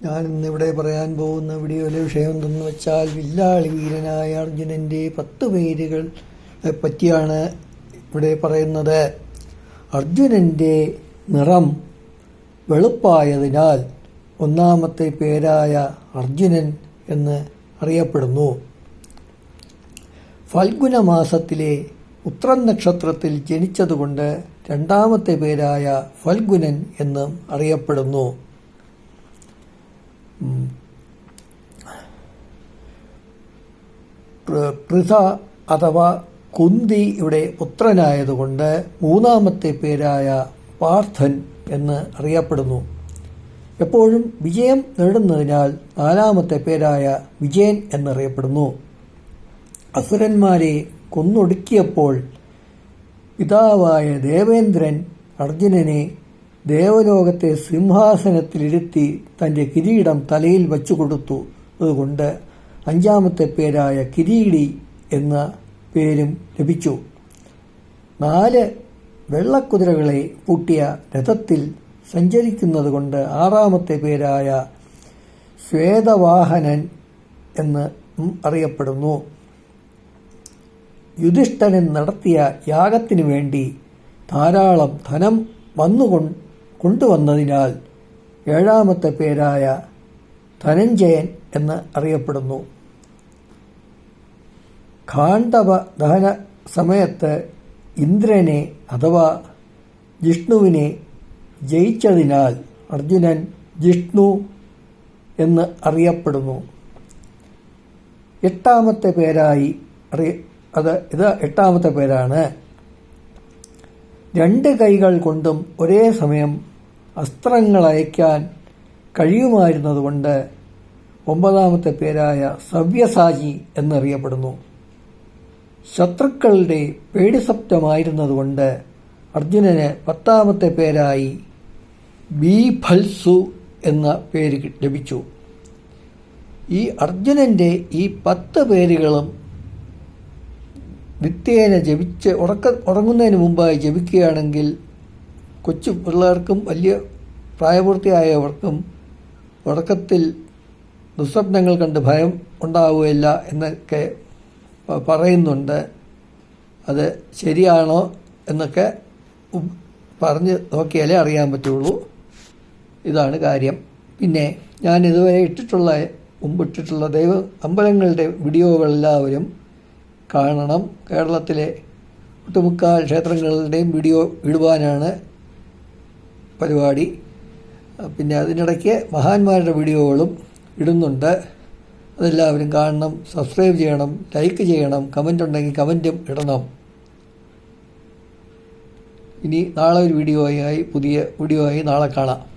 ഞാനിന്നിവിടെ പറയാൻ പോകുന്ന വീഡിയോയിലെ വിഷയം എന്തെന്ന് വെച്ചാൽ വില്ലാളി വീരനായ അർജുനൻ്റെ 10 പേരുകളെ പറ്റിയാണ് ഇവിടെ പറയുന്നത്. അർജുനൻ്റെ നിറം വെളുപ്പായതിനാൽ ഒന്നാമത്തെ പേരായ അർജുനൻ എന്ന് അറിയപ്പെടുന്നു. ഫൽഗുന മാസത്തിലെ ഉത്രം നക്ഷത്രത്തിൽ ജനിച്ചതുകൊണ്ട് രണ്ടാമത്തെ പേരായ ഫൽഗുനൻ എന്നും അറിയപ്പെടുന്നു. പൃഥ അഥവാ കുന്തിയുടെ പുത്രനായതുകൊണ്ട് മൂന്നാമത്തെ പേരായ പാർത്ഥൻ എന്ന് അറിയപ്പെടുന്നു. എപ്പോഴും വിജയം നേടുന്നതിനാൽ നാലാമത്തെ പേരായ വിജയൻ എന്നറിയപ്പെടുന്നു. അസുരന്മാരെ കൊന്നൊടുക്കിയപ്പോൾ പിതാവായ ദേവേന്ദ്രൻ അർജുനനെ ദേവലോകത്തെ സിംഹാസനത്തിലിരുത്തി തൻ്റെ കിരീടം തലയിൽ വച്ചു കൊടുത്തു. അതുകൊണ്ട് അഞ്ചാമത്തെ പേരായ കിരീടി എന്ന പേരും ലഭിച്ചു. 4 വെള്ളക്കുതിരകളെ പൂട്ടിയ രഥത്തിൽ സഞ്ചരിക്കുന്നത് കൊണ്ട് ആറാമത്തെ പേരായ ശ്വേതവാഹനൻ എന്ന് അറിയപ്പെടുന്നു. യുധിഷ്ഠിരൻ നടത്തിയ യാഗത്തിനു വേണ്ടി ധാരാളം ധനം കൊണ്ടുവന്നതിനാൽ ഏഴാമത്തെ പേരായ ധനഞ്ജയൻ എന്ന് അറിയപ്പെടുന്നു. ഖാണ്ഡവ ദഹന സമയത്ത് ഇന്ദ്രനെ അഥവാ ജിഷ്ണുവിനെ ജയിച്ചതിനാൽ അർജുനൻ ജിഷ്ണു എന്ന് അറിയപ്പെടുന്നു. എട്ടാമത്തെ പേരാണ്. 2 കൈകൾ കൊണ്ടും ഒരേ സമയം അസ്ത്രങ്ങൾ അയക്കാൻ കഴിയുമായിരുന്നതുകൊണ്ട് 9ാമത്തെ പേരായ സവ്യസാചി എന്നറിയപ്പെടുന്നു. ശത്രുക്കളുടെ പേടിസ്വപ്നമായിരുന്നതുകൊണ്ട് അർജുനന് 10ാമത്തെ പേരായി ബീഭത്സു എന്ന പേര് ലഭിച്ചു. ഈ അർജുനൻ്റെ ഈ 10 പേരുകളും നിത്യേന ജപിച്ച് ഉറങ്ങുന്നതിന് മുമ്പായി ജപിക്കുകയാണെങ്കിൽ കൊച്ചു പിള്ളേർക്കും വലിയ പ്രായപൂർത്തിയായവർക്കും ഉറക്കത്തിൽ ദുസ്വപ്നങ്ങൾ കണ്ട് ഭയം ഉണ്ടാവുകയില്ല എന്നൊക്കെ പറയുന്നുണ്ട്. അത് ശരിയാണോ എന്നൊക്കെ പറഞ്ഞ് നോക്കിയാലേ അറിയാൻ പറ്റുള്ളൂ. ഇതാണ് കാര്യം. പിന്നെ ഞാൻ ഇതുവരെ മുമ്പിട്ടിട്ടുള്ള ദൈവ അമ്പലങ്ങളുടെ വീഡിയോകളെല്ലാവരും കാണണം. കേരളത്തിലെ ഒട്ടുമുക്കാൽ ക്ഷേത്രങ്ങളുടെയും വീഡിയോ ഇടുവാനാണ് പരിപാടി. പിന്നെ അതിനിടയ്ക്ക് മഹാന്മാരുടെ വീഡിയോകളും ഇടുന്നുണ്ട്. അതെല്ലാവരും കാണണം, സബ്സ്ക്രൈബ് ചെയ്യണം, ലൈക്ക് ചെയ്യണം, കമൻ്റ് ഉണ്ടെങ്കിൽ കമൻറ്റും ഇടണം. ഇനി നാളെ ഒരു പുതിയ വീഡിയോ ആയി നാളെ കാണാം.